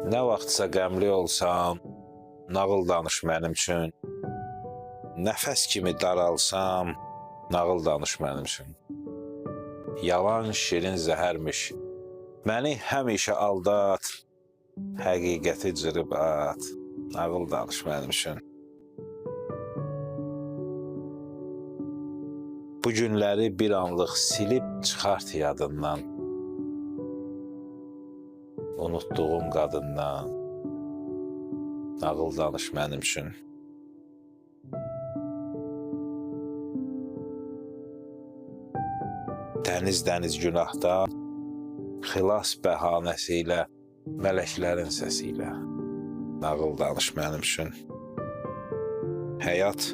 Nə vaxtsa qəmli olsam, nağıl danış mənim üçün. Nəfəs kimi daralsam, nağıl danış mənim üçün. Yalan şirin zəhərmiş, məni həmişə aldat, həqiqəti cırıb at, nağıl danış mənim üçün. Bu günləri bir anlıq silib çıxart yadından, unutduğum qadından, nağıl danış mənim üçün. Dəniz günahda, xilas bəhanəsi ilə, mələklərin səsi ilə, nağıl danış mənim üçün. Həyat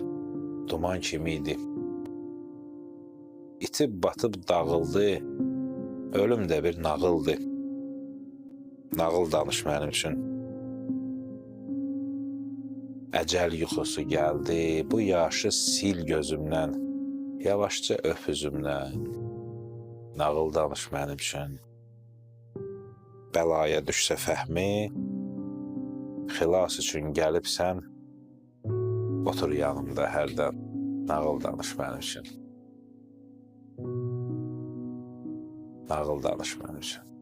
duman kimi idi, itib batıb dağıldı, ölüm də bir nağıldı, nağıl danış mənim üçün. Əcəl yuxusu gəldi, bu yaşı sil gözümdən, yavaşca öp üzümdən, nağıl danış mənim üçün. Bəlaya düşsə fəhmi, xilas üçün gəlibsən, otur yanımda hərdən, nağıl danış mənim üçün. Nağıl danış mənim üçün.